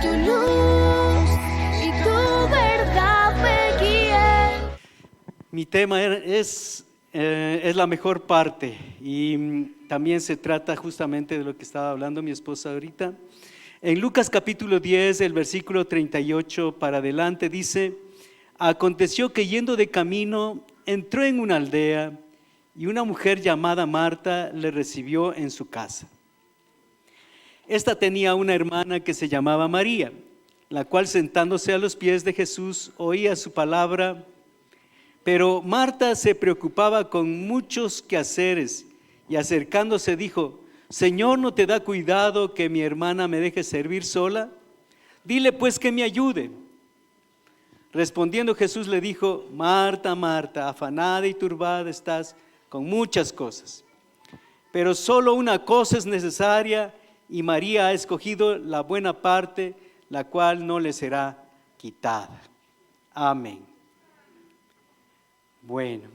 tu luz y tu verdad me guíe. Mi tema es la mejor parte y también se trata justamente de lo que estaba hablando mi esposa ahorita. En Lucas capítulo 10, el versículo 38 para adelante dice: aconteció que yendo de camino entró en una aldea y una mujer llamada Marta le recibió en su casa. Esta tenía una hermana que se llamaba María, la cual sentándose a los pies de Jesús oía su palabra. Pero Marta se preocupaba con muchos quehaceres y acercándose dijo: Señor, ¿no te da cuidado que mi hermana me deje servir sola? Dile pues que me ayude. Respondiendo Jesús le dijo: Marta, Marta, afanada y turbada estás con muchas cosas, pero solo una cosa es necesaria, y María ha escogido la buena parte, la cual no le será quitada. Amén. Bueno,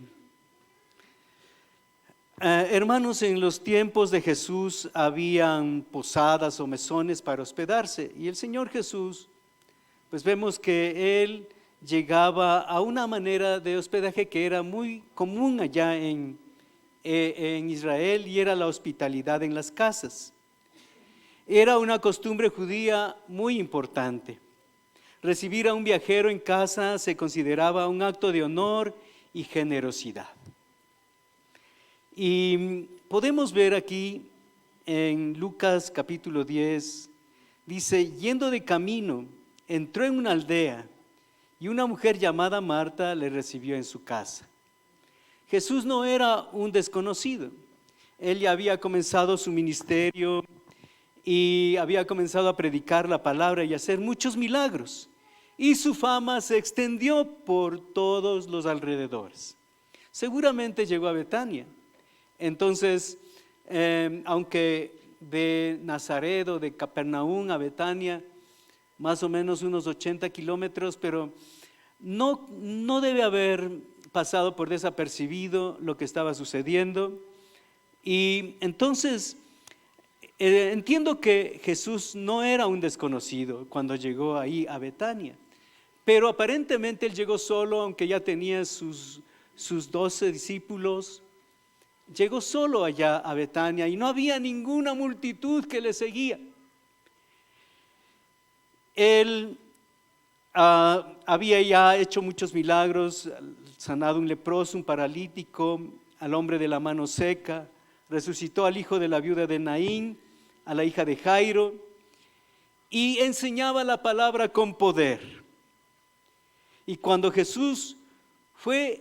hermanos, en los tiempos de Jesús habían posadas o mesones para hospedarse, y el Señor Jesús, pues vemos que Él llegaba a una manera de hospedaje que era muy común allá en Israel, y era la hospitalidad en las casas. Era una costumbre judía muy importante. Recibir a un viajero en casa se consideraba un acto de honor y generosidad. Y podemos ver aquí en Lucas capítulo 10, dice: yendo de camino, entró en una aldea y una mujer llamada Marta le recibió en su casa. Jesús no era un desconocido. Él ya había comenzado su ministerio y había comenzado a predicar la palabra y a hacer muchos milagros. Y su fama se extendió por todos los alrededores. Seguramente llegó a Betania. Entonces, aunque de Nazaret o de Capernaum a Betania, más o menos unos 80 kilómetros, pero no debe haber pasado por desapercibido lo que estaba sucediendo. Y entonces, entiendo que Jesús no era un desconocido cuando llegó ahí a Betania, pero aparentemente Él llegó solo, aunque ya tenía sus 12 discípulos. Llegó solo allá a Betania y no había ninguna multitud que le seguía. Él había ya hecho muchos milagros, sanado un leproso, un paralítico, al hombre de la mano seca, resucitó al hijo de la viuda de Naín, a la hija de Jairo, y enseñaba la palabra con poder. Y cuando Jesús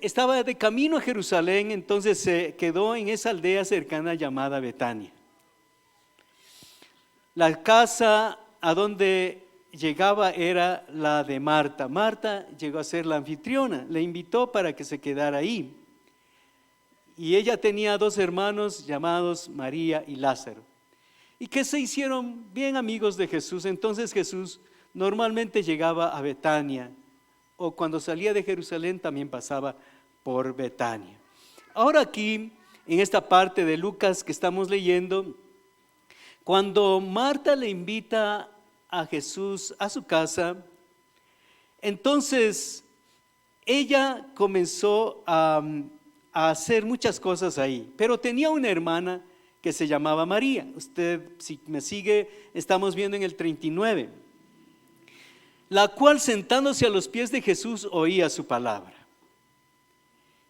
estaba de camino a Jerusalén, entonces se quedó en esa aldea cercana llamada Betania. La casa a donde llegaba era la de Marta. Marta llegó a ser la anfitriona, le invitó para que se quedara ahí. Y ella tenía 2 hermanos llamados María y Lázaro, y que se hicieron bien amigos de Jesús. Entonces Jesús normalmente llegaba a Betania, o cuando salía de Jerusalén también pasaba por Betania. Ahora aquí, en esta parte de Lucas que estamos leyendo, cuando Marta le invita a Jesús a su casa, entonces ella comenzó a hacer muchas cosas ahí, pero tenía una hermana que se llamaba María. Usted, si me sigue, estamos viendo en el 39, la cual sentándose a los pies de Jesús oía su palabra.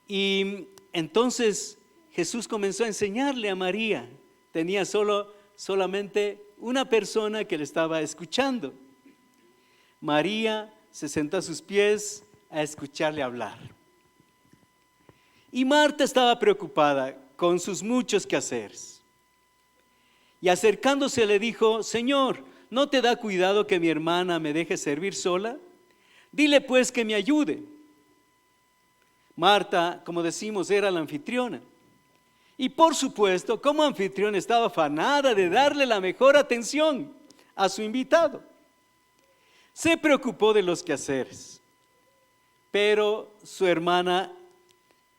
Y entonces Jesús comenzó a enseñarle a María. Tenía solamente una persona que le estaba escuchando. María se sentó a sus pies a escucharle hablar. Y Marta estaba preocupada con sus muchos quehaceres. Y acercándose le dijo: Señor, ¿no te da cuidado que mi hermana me deje servir sola? Dile pues que me ayude. Marta, como decimos, era la anfitriona. Y por supuesto, como anfitriona estaba afanada de darle la mejor atención a su invitado. Se preocupó de los quehaceres, pero su hermana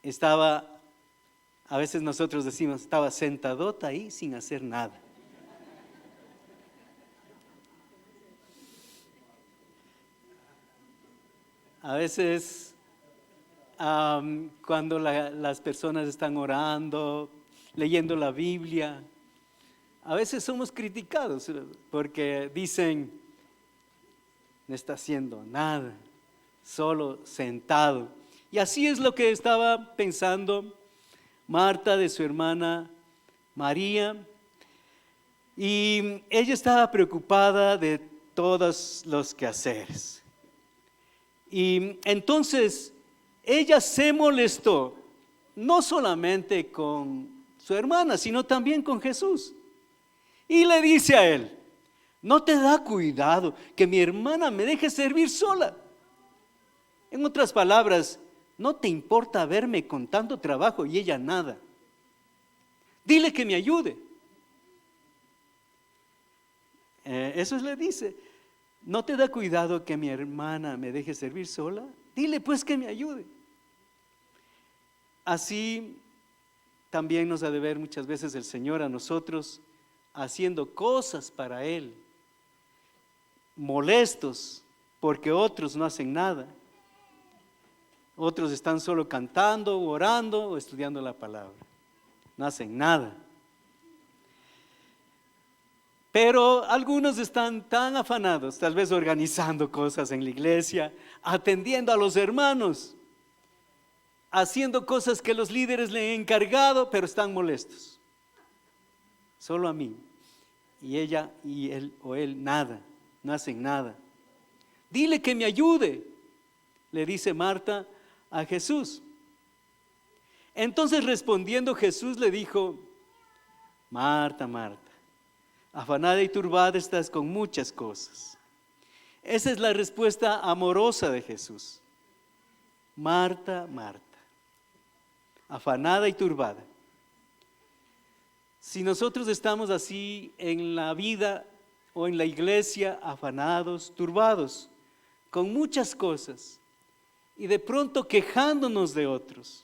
estaba, a veces nosotros decimos, estaba sentadota ahí sin hacer nada. A veces cuando las personas están orando, leyendo la Biblia, a veces somos criticados porque dicen, no está haciendo nada, solo sentado. Y así es lo que estaba pensando Marta de su hermana María. Y ella estaba preocupada de todos los quehaceres. Y entonces ella se molestó, no solamente con su hermana, sino también con Jesús. Y le dice a él, ¿no te da cuidado que mi hermana me deje servir sola? En otras palabras, ¿no te importa verme con tanto trabajo y ella nada? Dile que me ayude. Eso le dice, ¿no te da cuidado que mi hermana me deje servir sola? Dile pues que me ayude. Así también nos ha de ver muchas veces el Señor a nosotros haciendo cosas para Él, molestos porque otros no hacen nada. Otros están solo cantando, orando o estudiando la palabra. No hacen nada. Pero algunos están tan afanados, tal vez organizando cosas en la iglesia, atendiendo a los hermanos, haciendo cosas que los líderes le han encargado, pero están molestos. Solo a mí. Y ella y él o él nada, no hacen nada. Dile que me ayude, le dice Marta a Jesús. Entonces respondiendo Jesús le dijo, Marta, Marta, afanada y turbada estás con muchas cosas. Esa es la respuesta amorosa de Jesús. Marta, Marta, afanada y turbada. Si nosotros estamos así en la vida o en la iglesia, afanados, turbados, con muchas cosas, y de pronto quejándonos de otros,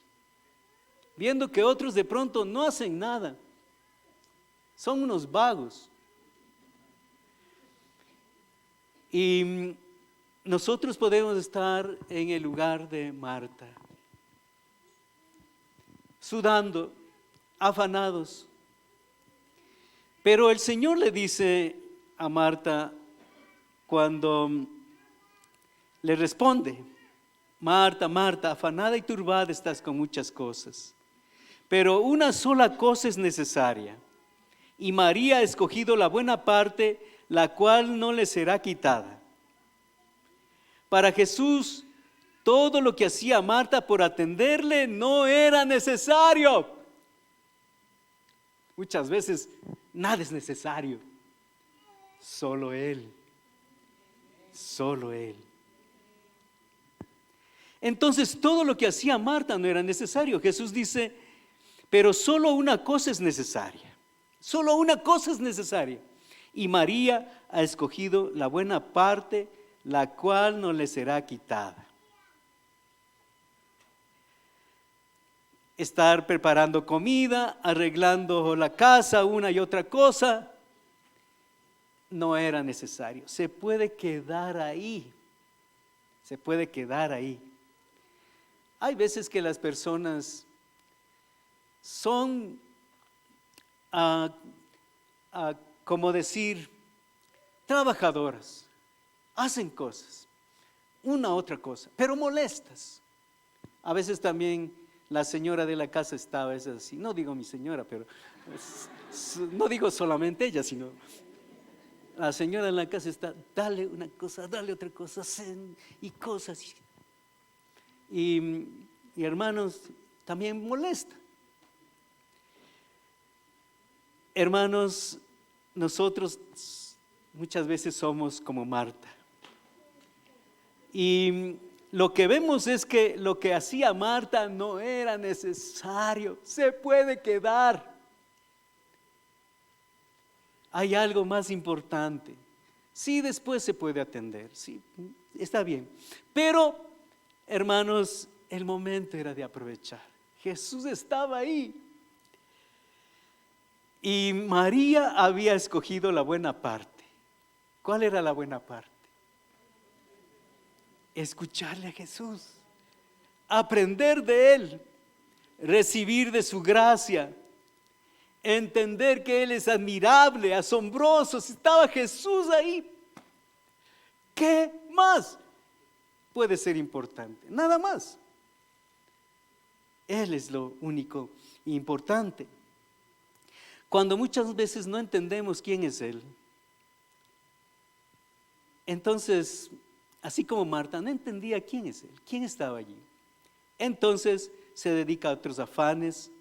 viendo que otros de pronto no hacen nada, son unos vagos. Y nosotros podemos estar en el lugar de Marta, sudando, afanados. Pero el Señor le dice a Marta cuando le responde, Marta, Marta, afanada y turbada estás con muchas cosas, pero una sola cosa es necesaria, y María ha escogido la buena parte, la cual no le será quitada. Para Jesús, todo lo que hacía Marta por atenderle no era necesario. Muchas veces nada es necesario, solo Él, solo Él. Entonces todo lo que hacía Marta no era necesario. Jesús dice, pero solo una cosa es necesaria, solo una cosa es necesaria. Y María ha escogido la buena parte, la cual no le será quitada. Estar preparando comida, arreglando la casa, una y otra cosa, no era necesario. Se puede quedar ahí, se puede quedar ahí. Hay veces que las personas son, como decir, trabajadoras, hacen cosas, una otra cosa, pero molestas. A veces también la señora de la casa está a veces así, no digo mi señora, pero no digo solamente ella, sino la señora de la casa está, dale una cosa, dale otra cosa, y cosas. Y hermanos, también molesta. Hermanos, nosotros muchas veces somos como Marta. Y lo que vemos es que lo que hacía Marta no era necesario, se puede quedar. Hay algo más importante. Sí, después se puede atender, sí, está bien. Pero, hermanos, el momento era de aprovechar. Jesús estaba ahí. Y María había escogido la buena parte. ¿Cuál era la buena parte? escucharle a Jesús, aprender de Él, recibir de su gracia, entender que Él es admirable, asombroso. Si estaba Jesús ahí, ¿qué más puede ser importante? Nada más. Él es lo único importante. Cuando muchas veces no entendemos quién es Él, entonces, así como Marta no entendía quién es Él, quién estaba allí, entonces se dedica a otros afanes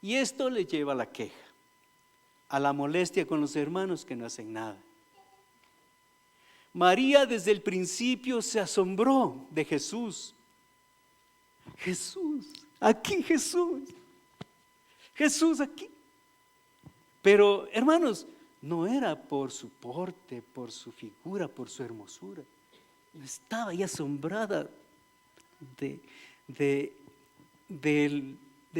y esto le lleva a la queja, a la molestia con los hermanos que no hacen nada. María desde el principio se asombró de Jesús. Jesús, aquí Jesús, Jesús aquí. Pero hermanos, no era por su porte, por su figura, por su hermosura. Estaba ahí asombrada de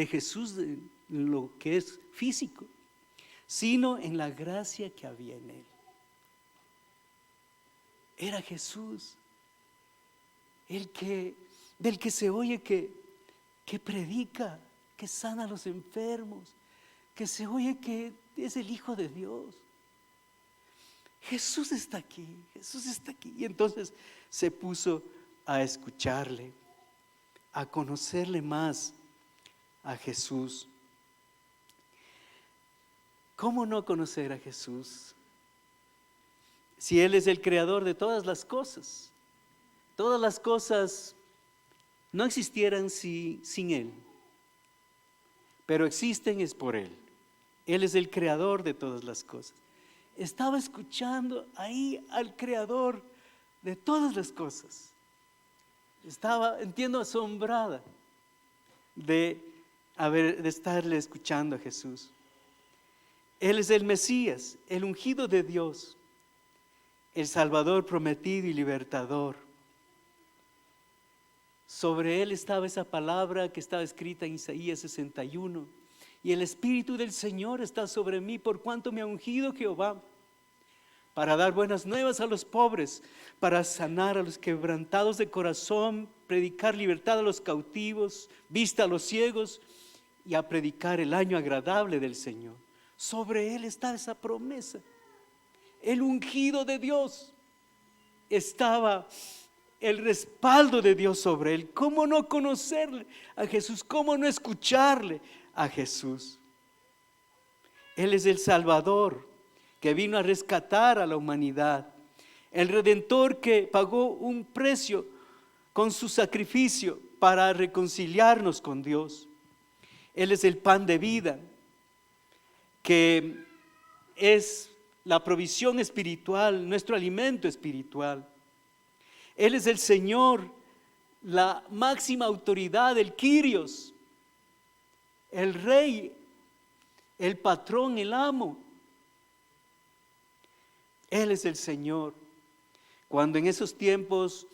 Jesús, de lo que es físico, sino en la gracia que había en Él. Era Jesús, del que se oye que predica, que sana a los enfermos, que se oye que es el Hijo de Dios. Jesús está aquí, Jesús está aquí. Y entonces se puso a escucharle, a conocerle más a Jesús. ¿Cómo no conocer a Jesús? Si Él es el creador de todas las cosas no existieran sin Él, pero existen es por Él. Él es el creador de todas las cosas. Estaba escuchando ahí al creador de todas las cosas. Estaba, entiendo, asombrada de estarle escuchando a Jesús. Él es el Mesías, el ungido de Dios, el Salvador prometido y libertador. Sobre Él estaba esa palabra que estaba escrita en Isaías 61. Y el Espíritu del Señor está sobre mí, por cuanto me ha ungido Jehová, para dar buenas nuevas a los pobres, para sanar a los quebrantados de corazón, predicar libertad a los cautivos, vista a los ciegos, y a predicar el año agradable del Señor. Sobre Él está esa promesa. El ungido de Dios, estaba el respaldo de Dios sobre Él. ¿Cómo no conocerle a Jesús? ¿Cómo no escucharle a Jesús? Él es el Salvador que vino a rescatar a la humanidad, el Redentor que pagó un precio con su sacrificio para reconciliarnos con Dios. Él es el pan de vida, que es la provisión espiritual, nuestro alimento espiritual. Él es el Señor, la máxima autoridad, el Kyrios, el Rey, el patrón, el amo. Él es el Señor. Cuando en esos tiempos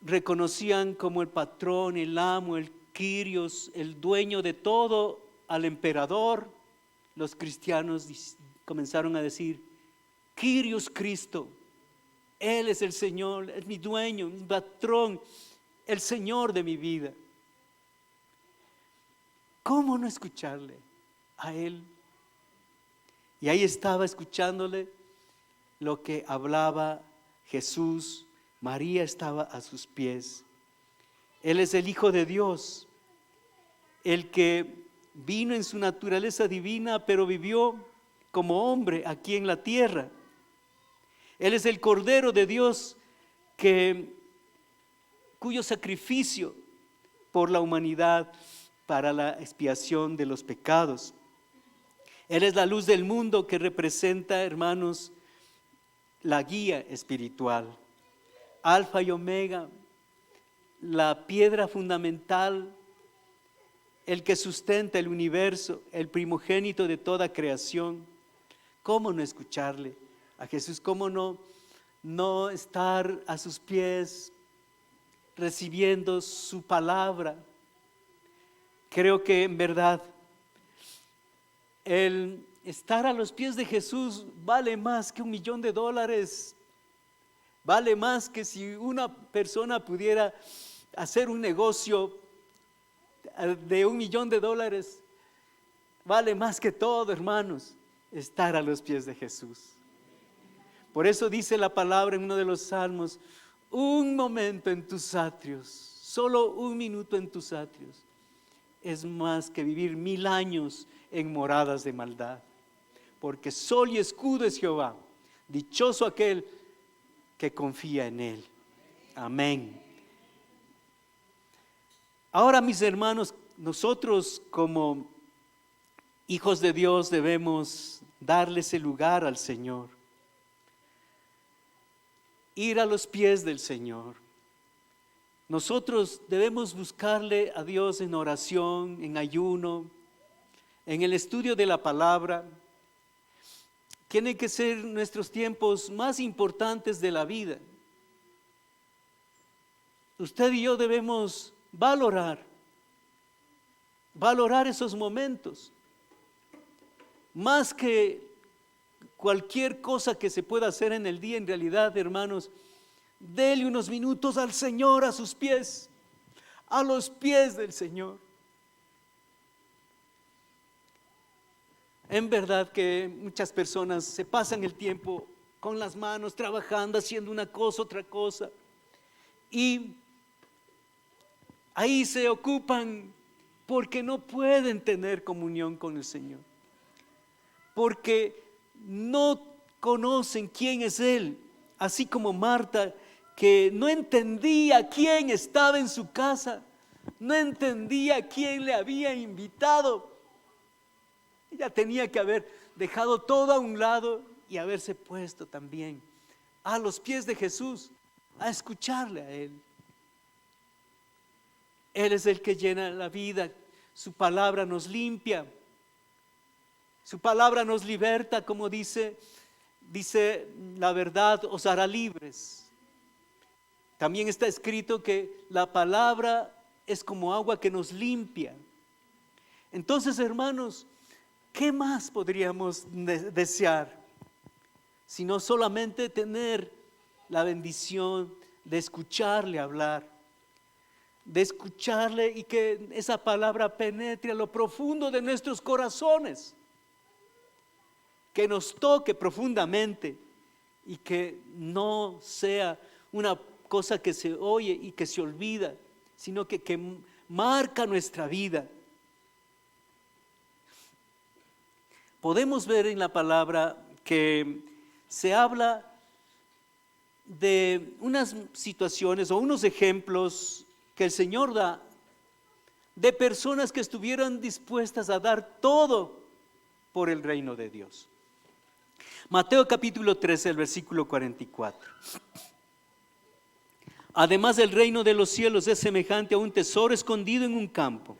reconocían como el patrón, el amo, el Kyrios, el dueño de todo, al emperador, los cristianos comenzaron a decir: Kyrios Cristo, Él es el Señor, es mi dueño, mi patrón, el Señor de mi vida. ¿Cómo no escucharle a Él? Y ahí estaba escuchándole lo que hablaba Jesús. María estaba a sus pies. Él es el Hijo de Dios, el que vino en su naturaleza divina, pero vivió como hombre aquí en la tierra. Él es el Cordero de Dios cuyo sacrificio por la humanidad para la expiación de los pecados. Él es la luz del mundo que representa, hermanos, la guía espiritual. Alfa y Omega, la piedra fundamental, el que sustenta el universo, el primogénito de toda creación. ¿Cómo no escucharle a Jesús? ¿Cómo no estar a sus pies recibiendo su palabra? Creo que en verdad el estar a los pies de Jesús vale más que $1,000,000 Vale más que si una persona pudiera hacer un negocio de $1,000,000. Vale más que todo, hermanos, estar a los pies de Jesús. Por eso dice la palabra en uno de los salmos: un momento en tus atrios, solo un minuto en tus atrios, es más que vivir 1000 años en moradas de maldad. Porque sol y escudo es Jehová, dichoso aquel que confía en Él. Amén. Ahora, mis hermanos, nosotros como hijos de Dios debemos darle ese lugar al Señor. Ir a los pies del Señor. Nosotros debemos buscarle a Dios en oración, en ayuno, en el estudio de la palabra. Tienen que ser nuestros tiempos más importantes de la vida. Usted y yo debemos valorar esos momentos. Más que cualquier cosa que se pueda hacer en el día, en realidad, hermanos, dele unos minutos al Señor a sus pies, a los pies del Señor. En verdad que muchas personas se pasan el tiempo con las manos trabajando, haciendo una cosa, otra cosa, y ahí se ocupan porque no pueden tener comunión con el Señor, porque no conocen quién es Él, así como Marta, que no entendía quién estaba en su casa, no entendía quién le había invitado. Ella tenía que haber dejado todo a un lado y haberse puesto también a los pies de Jesús, a escucharle a Él. Él es el que llena la vida, su palabra nos limpia, su palabra nos liberta, como dice la verdad os hará libres. También está escrito que la palabra es como agua que nos limpia. Entonces, hermanos, ¿qué más podríamos desear? Sino solamente tener la bendición de escucharle hablar, de escucharle y que esa palabra penetre a lo profundo de nuestros corazones, que nos toque profundamente y que no sea una cosa que se oye y que se olvida, sino que marca nuestra vida. Podemos ver en la palabra que se habla de unas situaciones o unos ejemplos que el Señor da de personas que estuvieran dispuestas a dar todo por el reino de Dios. Mateo capítulo 13, el versículo 44. Además, el reino de los cielos es semejante a un tesoro escondido en un campo,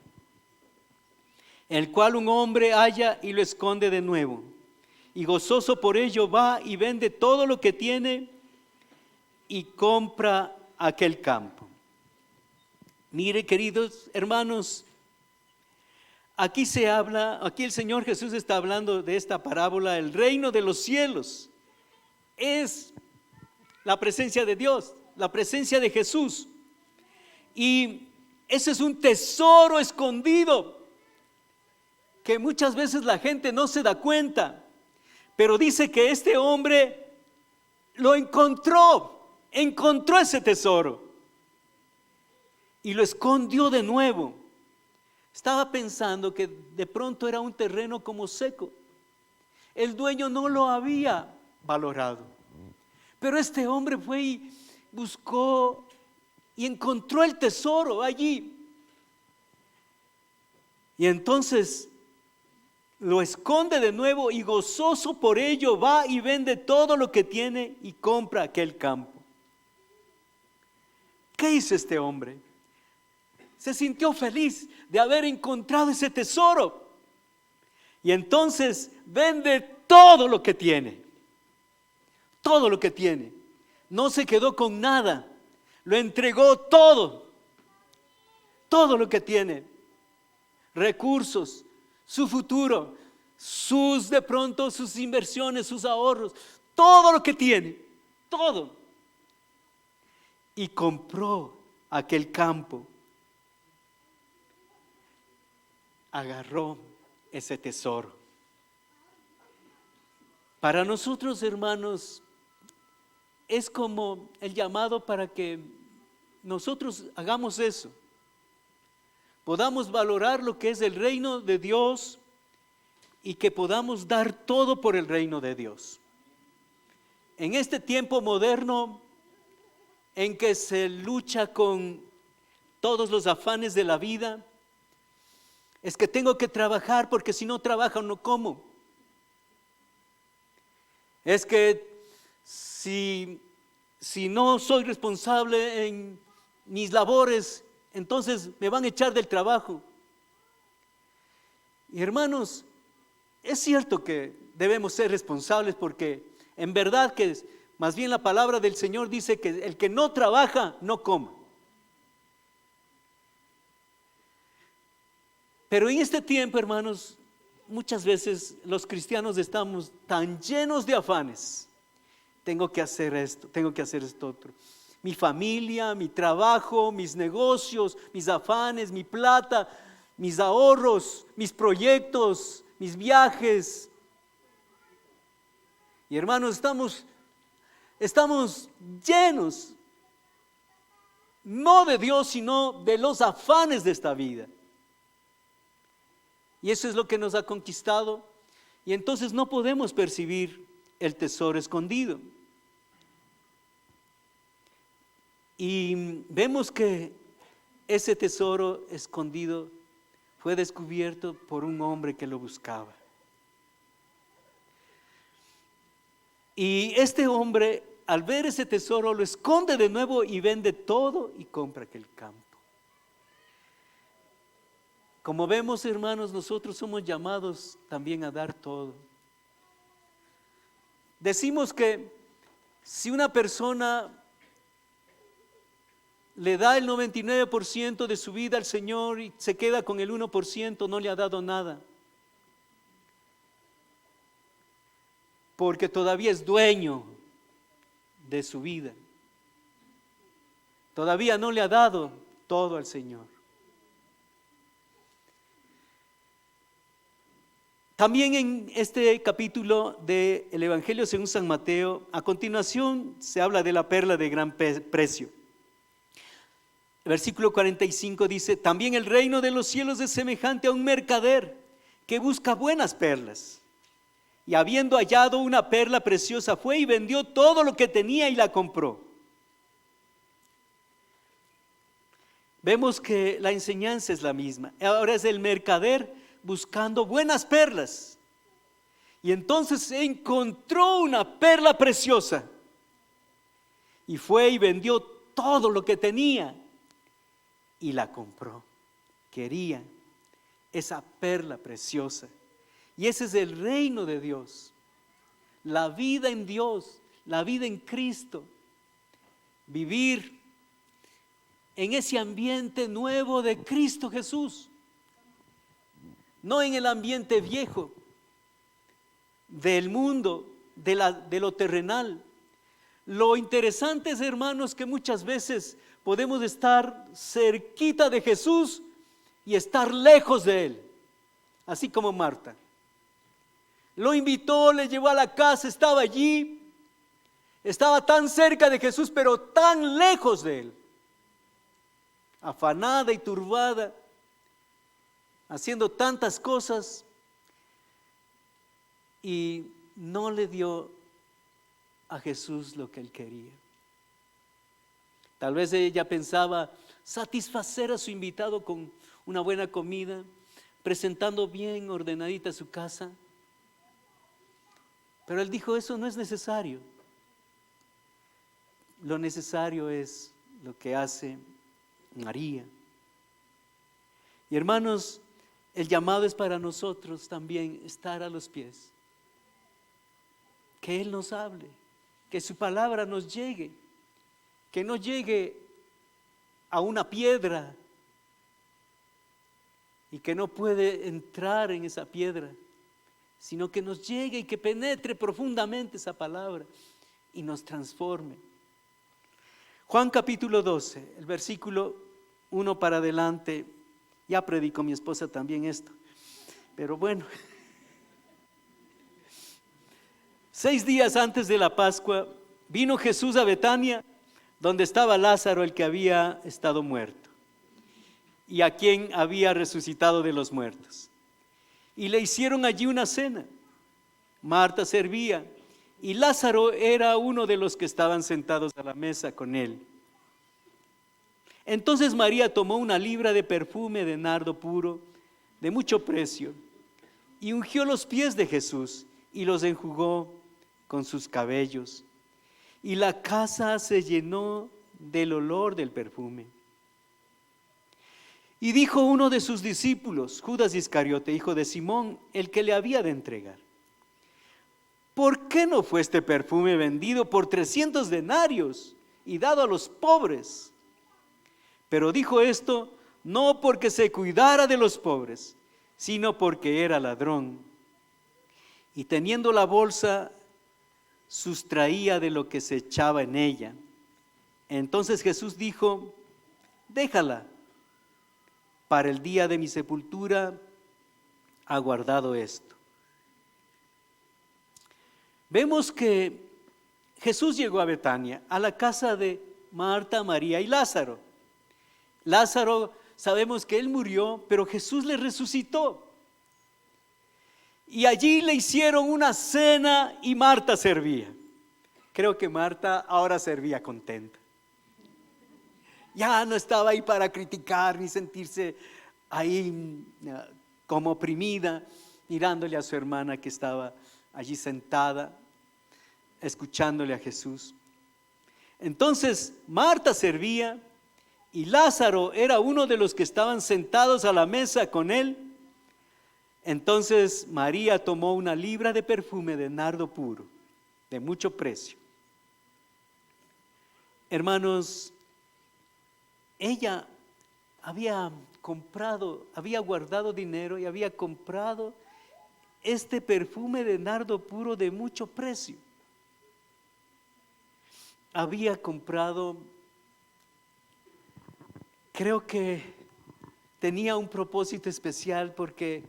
el cual un hombre halla y lo esconde de nuevo, y gozoso por ello va y vende todo lo que tiene y compra aquel campo. Mire, queridos hermanos, aquí el Señor Jesús está hablando de esta parábola. El reino de los cielos es la presencia de Dios, la presencia de Jesús, y ese es un tesoro escondido que muchas veces la gente no se da cuenta, pero dice que este hombre lo encontró ese tesoro y lo escondió de nuevo. Estaba pensando que de pronto era un terreno como seco, el dueño no lo había valorado, pero este hombre fue y buscó y encontró el tesoro allí, y entonces lo esconde de nuevo y gozoso por ello va y vende todo lo que tiene y compra aquel campo. ¿Qué hizo este hombre? Se sintió feliz de haber encontrado ese tesoro y entonces vende todo lo que tiene. Todo lo que tiene. No se quedó con nada, lo entregó todo lo que tiene, recursos, su futuro, sus inversiones, sus ahorros, todo lo que tiene, todo, y compró aquel campo. Agarró ese tesoro. Para nosotros, hermanos, es como el llamado para que nosotros hagamos eso. Podamos valorar lo que es el reino de Dios y que podamos dar todo por el reino de Dios. En este tiempo moderno en que se lucha con todos los afanes de la vida, es que tengo que trabajar porque si no trabajo no como. Es que si no soy responsable en mis labores, entonces me van a echar del trabajo. Y hermanos, es cierto que debemos ser responsables porque en verdad que más bien la palabra del Señor dice que el que no trabaja no coma. Pero en este tiempo, hermanos, muchas veces los cristianos estamos tan llenos de afanes. Tengo que hacer esto, tengo que hacer esto otro. Mi familia, mi trabajo, mis negocios, mis afanes, mi plata, mis ahorros, mis proyectos, mis viajes. Y hermanos, estamos llenos, no de Dios, sino de los afanes de esta vida. Y eso es lo que nos ha conquistado. Y entonces no podemos percibir el tesoro escondido. Y vemos que ese tesoro escondido fue descubierto por un hombre que lo buscaba. Y este hombre, al ver ese tesoro, lo esconde de nuevo y vende todo y compra aquel campo. Como vemos, hermanos, nosotros somos llamados también a dar todo. Decimos que si una persona le da el 99% de su vida al Señor y se queda con el 1%, no le ha dado nada. Porque todavía es dueño de su vida. Todavía no le ha dado todo al Señor. También en este capítulo del Evangelio según San Mateo, a continuación se habla de la perla de gran precio. El versículo 45 dice: también el reino de los cielos es semejante a un mercader que busca buenas perlas. Y habiendo hallado una perla preciosa, fue y vendió todo lo que tenía y la compró. Vemos que la enseñanza es la misma. Ahora es el mercader buscando buenas perlas. Y entonces encontró una perla preciosa. Y fue y vendió todo lo que tenía y la compró. Quería esa perla preciosa. Y ese es el reino de Dios. La vida en Dios, la vida en Cristo. Vivir en ese ambiente nuevo de Cristo Jesús. No en el ambiente viejo del mundo, de lo terrenal. Lo interesante es, hermanos, que muchas veces podemos estar cerquita de Jesús y estar lejos de Él, así como Marta. Lo invitó, le llevó a la casa, estaba allí, estaba tan cerca de Jesús, pero tan lejos de Él, afanada y turbada, haciendo tantas cosas, y no le dio a Jesús lo que Él quería. Tal vez ella pensaba satisfacer a su invitado con una buena comida, presentando bien ordenadita su casa. Pero Él dijo: eso no es necesario. Lo necesario es lo que hace María. Y hermanos, el llamado es para nosotros también estar a los pies. Que Él nos hable, que su palabra nos llegue, que no llegue a una piedra y que no puede entrar en esa piedra, sino que nos llegue y que penetre profundamente esa palabra y nos transforme. Juan capítulo 12, el versículo 1 para adelante. Ya predicó mi esposa también esto, pero bueno. 6 días antes de la Pascua, vino Jesús a Betania, donde estaba Lázaro, el que había estado muerto, y a quien había resucitado de los muertos. Y le hicieron allí una cena. Marta servía, y Lázaro era uno de los que estaban sentados a la mesa con él. Entonces María tomó una libra de perfume de nardo puro, de mucho precio, y ungió los pies de Jesús, y los enjugó con sus cabellos. Y la casa se llenó del olor del perfume. Y dijo uno de sus discípulos, Judas Iscariote, hijo de Simón, el que le había de entregar: ¿por qué no fue este perfume vendido por 300 denarios y dado a los pobres? Pero dijo esto no porque se cuidara de los pobres, sino porque era ladrón. Y teniendo la bolsa, sustraía de lo que se echaba en ella. Entonces Jesús dijo: déjala, para el día de mi sepultura ha guardado esto. Vemos que Jesús llegó a Betania, a la casa de Marta, María y Lázaro. Lázaro, sabemos que él murió, pero Jesús le resucitó. Y allí le hicieron una cena y Marta servía. Creo que Marta ahora servía contenta. Ya no estaba ahí para criticar ni sentirse ahí como oprimida, mirándole a su hermana que estaba allí sentada, escuchándole a Jesús. Entonces Marta servía y Lázaro era uno de los que estaban sentados a la mesa con él. Entonces María tomó una libra de perfume de nardo puro, de mucho precio. Hermanos, ella había guardado dinero y había comprado este perfume de nardo puro de mucho precio. Había comprado, creo que tenía un propósito especial, porque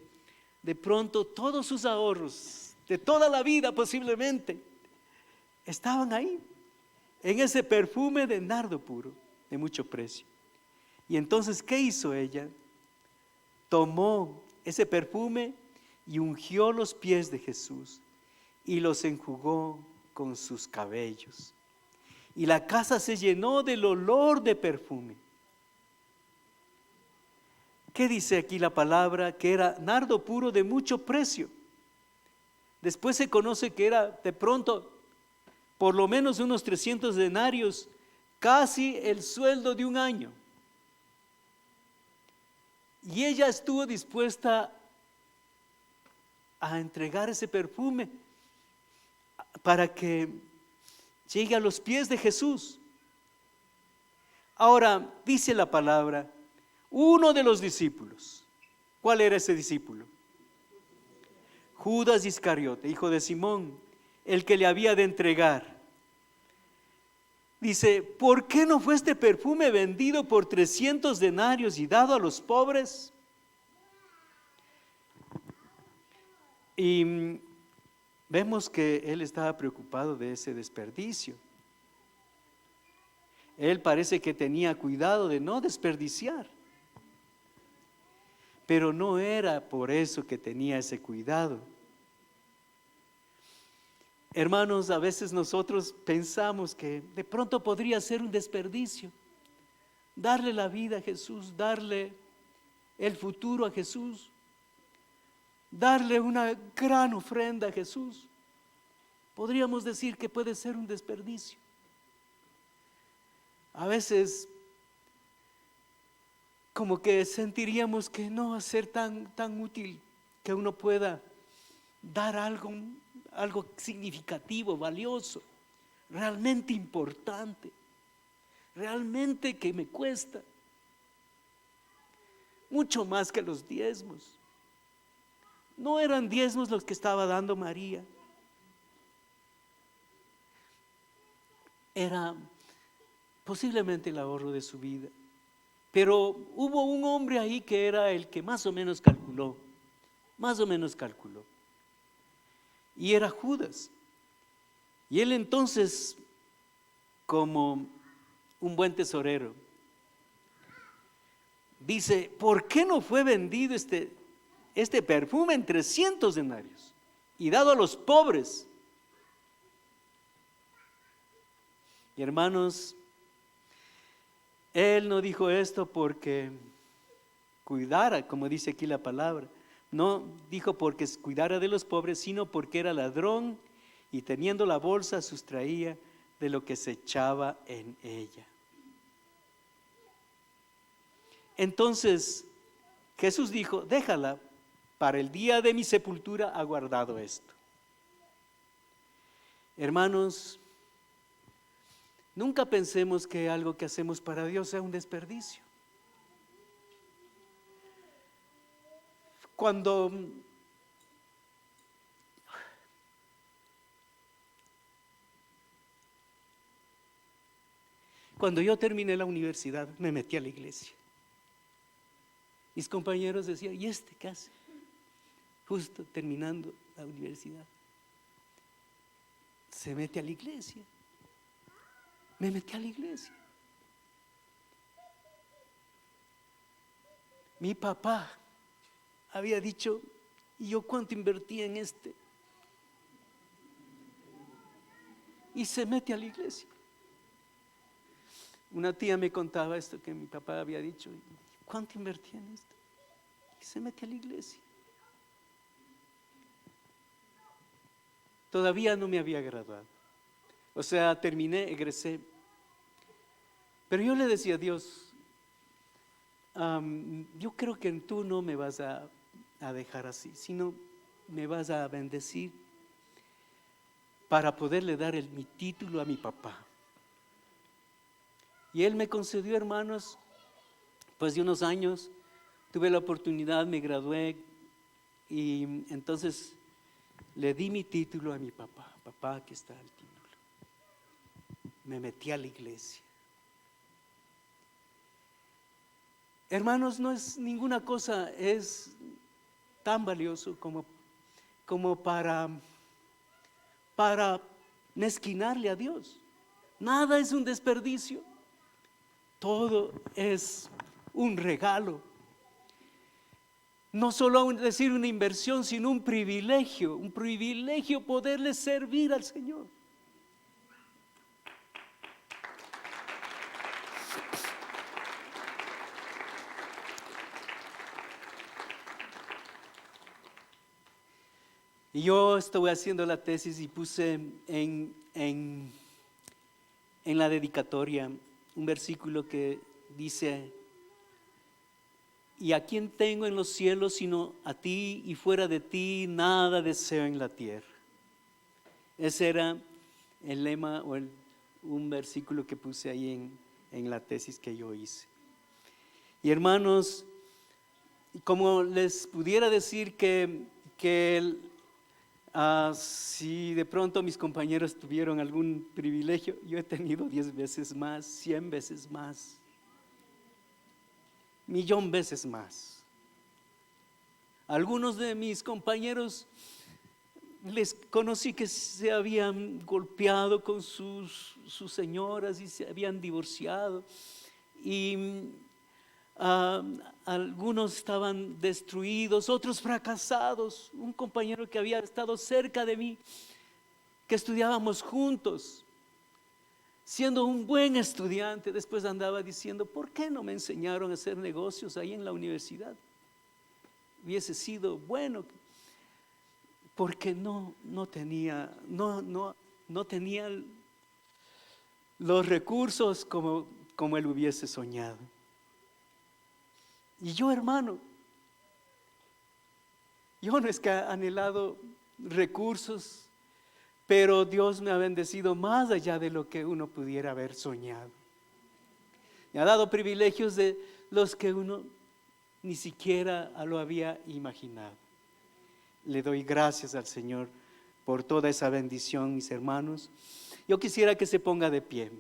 de pronto todos sus ahorros de toda la vida posiblemente estaban ahí, en ese perfume de nardo puro de mucho precio. Y entonces, ¿qué hizo ella? Tomó ese perfume y ungió los pies de Jesús y los enjugó con sus cabellos. Y la casa se llenó del olor de perfume. ¿Qué dice aquí la palabra? Que era nardo puro de mucho precio. Después se conoce que era de pronto por lo menos unos 300 denarios, casi el sueldo de un año. Y ella estuvo dispuesta a entregar ese perfume para que llegue a los pies de Jesús. Ahora, dice la palabra, uno de los discípulos. ¿Cuál era ese discípulo? Judas Iscariote, hijo de Simón, el que le había de entregar. Dice: ¿por qué no fue este perfume vendido por 300 denarios y dado a los pobres? Y vemos que él estaba preocupado de ese desperdicio. Él parece que tenía cuidado de no desperdiciar. Pero no era por eso que tenía ese cuidado. Hermanos, a veces nosotros pensamos que de pronto podría ser un desperdicio darle la vida a Jesús, darle el futuro a Jesús, darle una gran ofrenda a Jesús. Podríamos decir que puede ser un desperdicio. A veces como que sentiríamos que no va a ser tan útil que uno pueda dar algo significativo, valioso, realmente importante, realmente que me cuesta, mucho más que los diezmos. No eran diezmos los que estaba dando María, era posiblemente el ahorro de su vida. Pero hubo un hombre ahí que era el que más o menos calculó, y era Judas. Y él entonces, como un buen tesorero, dice: ¿por qué no fue vendido este perfume en 300 denarios y dado a los pobres? Y hermanos, él no dijo esto porque cuidara, como dice aquí la palabra. No dijo porque cuidara de los pobres, sino porque era ladrón y teniendo la bolsa sustraía de lo que se echaba en ella. Entonces Jesús dijo: déjala, para el día de mi sepultura ha guardado esto. Hermanos, nunca pensemos que algo que hacemos para Dios sea un desperdicio. Cuando yo terminé la universidad, me metí a la iglesia. Mis compañeros decían: ¿y este qué hace? Justo terminando la universidad, se mete a la iglesia. Me metí a la iglesia. Mi papá había dicho: ¿y yo cuánto invertí en este? Y se mete a la iglesia. Una tía me contaba esto que mi papá había dicho: ¿cuánto invertí en esto? Y se mete a la iglesia. Todavía no me había graduado. O sea, terminé, egresé. Pero yo le decía a Dios: yo creo que tú no me vas a dejar así, sino me vas a bendecir para poderle dar mi título a mi papá. Y él me concedió, hermanos, pues de unos años, tuve la oportunidad, me gradué, y entonces le di mi título a mi papá. Papá, aquí está el título. Me metí a la iglesia. Hermanos, no es ninguna cosa, es tan valioso como para mezquinarle a Dios. Nada es un desperdicio, todo es un regalo. No solo decir una inversión, sino un privilegio poderle servir al Señor. Y yo estuve haciendo la tesis y puse en la dedicatoria un versículo que dice: ¿y a quién tengo en los cielos sino a ti? Y fuera de ti nada deseo en la tierra. Ese era el lema o un versículo que puse ahí en la tesis que yo hice. Y hermanos, como les pudiera decir que si de pronto mis compañeros tuvieron algún privilegio, yo he tenido 10 veces más, 100 veces más, 1,000,000 veces más. Algunos de mis compañeros les conocí que se habían golpeado con sus señoras y se habían divorciado, y algunos estaban destruidos, otros fracasados. Un compañero que había estado cerca de mí, que estudiábamos juntos, siendo un buen estudiante, después andaba diciendo: ¿por qué no me enseñaron a hacer negocios ahí en la universidad? Hubiese sido bueno, porque no tenía los recursos como él hubiese soñado. Y yo, hermano, yo no es que he anhelado recursos, pero Dios me ha bendecido más allá de lo que uno pudiera haber soñado. Me ha dado privilegios de los que uno ni siquiera lo había imaginado. Le doy gracias al Señor por toda esa bendición, mis hermanos. Yo quisiera que se ponga de pie.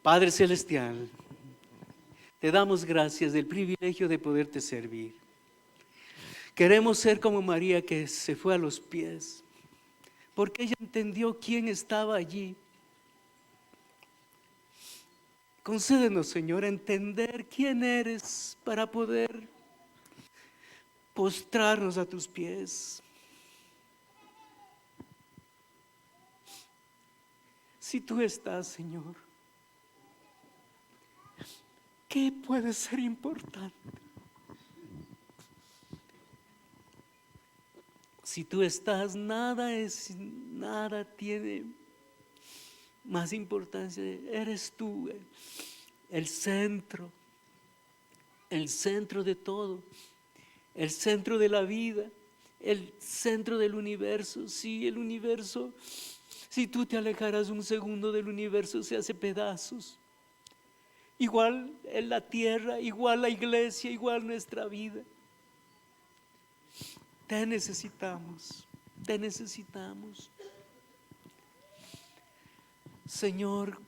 Padre Celestial, te damos gracias del privilegio de poderte servir. Queremos ser como María, que se fue a los pies, porque ella entendió quién estaba allí. Concédenos, Señor, entender quién eres para poder postrarnos a tus pies. Si tú estás, Señor, ¿qué puede ser importante? Si tú estás, nada tiene más importancia. Eres tú el centro de todo, el centro de la vida, el centro del universo. Si el universo, si tú te alejaras un segundo del universo, se hace pedazos. Igual en la tierra, igual la iglesia, igual nuestra vida. Te necesitamos, te necesitamos. Señor,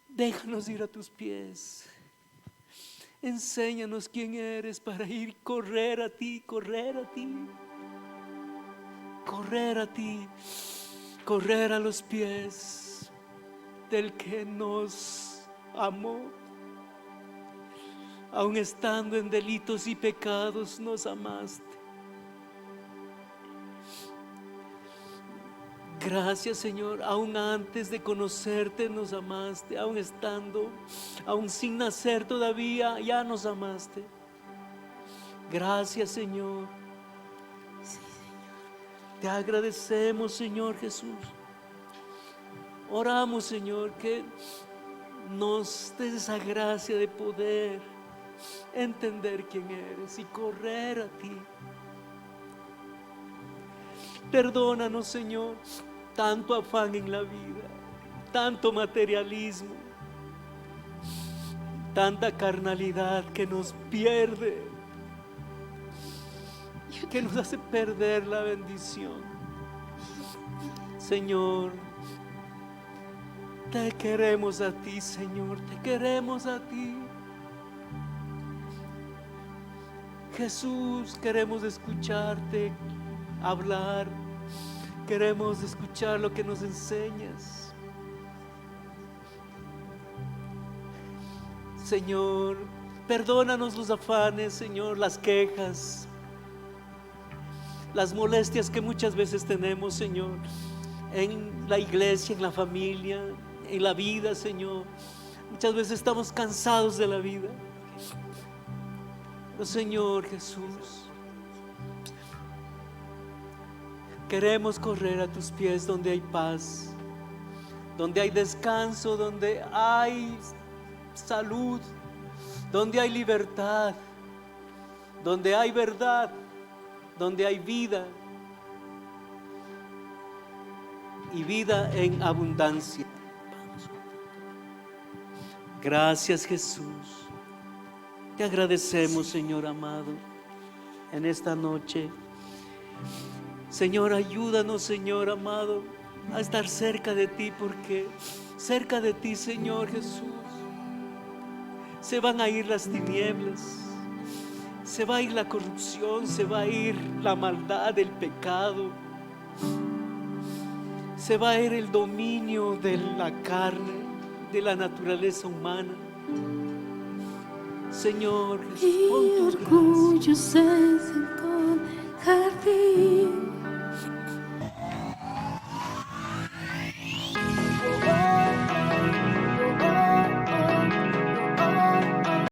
déjanos ir a tus pies. Enséñanos quién eres para ir, correr a ti, correr a ti. Correr a ti, correr a los pies del que nos amó. Aun estando en delitos y pecados, nos amaste. Gracias, Señor, aún antes de conocerte nos amaste, aún sin nacer todavía, ya nos amaste. Gracias, Señor. Sí, Señor. Te agradecemos, Señor Jesús. Oramos, Señor, que nos des esa gracia de poder entender quién eres y correr a ti. Perdónanos, Señor, tanto afán en la vida, tanto materialismo, tanta carnalidad que nos pierde, que nos hace perder la bendición. Señor, te queremos a ti, Señor, te queremos a ti. Jesús, queremos escucharte hablar, queremos escuchar lo que nos enseñas. Señor, perdónanos los afanes, Señor, las quejas, las molestias que muchas veces tenemos, Señor, en la iglesia, en la familia, en la vida, Señor. Muchas veces estamos cansados de la vida. Pero, Señor Jesús, queremos correr a tus pies donde hay paz, donde hay descanso, donde hay salud, donde hay libertad, donde hay verdad, donde hay vida y vida en abundancia. Gracias, Jesús. Te agradecemos, Señor amado, en esta noche. Señor, ayúdanos, Señor amado, a estar cerca de ti, porque cerca de ti, Señor Jesús, se van a ir las tinieblas, se va a ir la corrupción, se va a ir la maldad, el pecado, se va a ir el dominio de la carne, de la naturaleza humana. Señor Jesús, Mi pon tu gracia. orgullo se sentó en el jardín.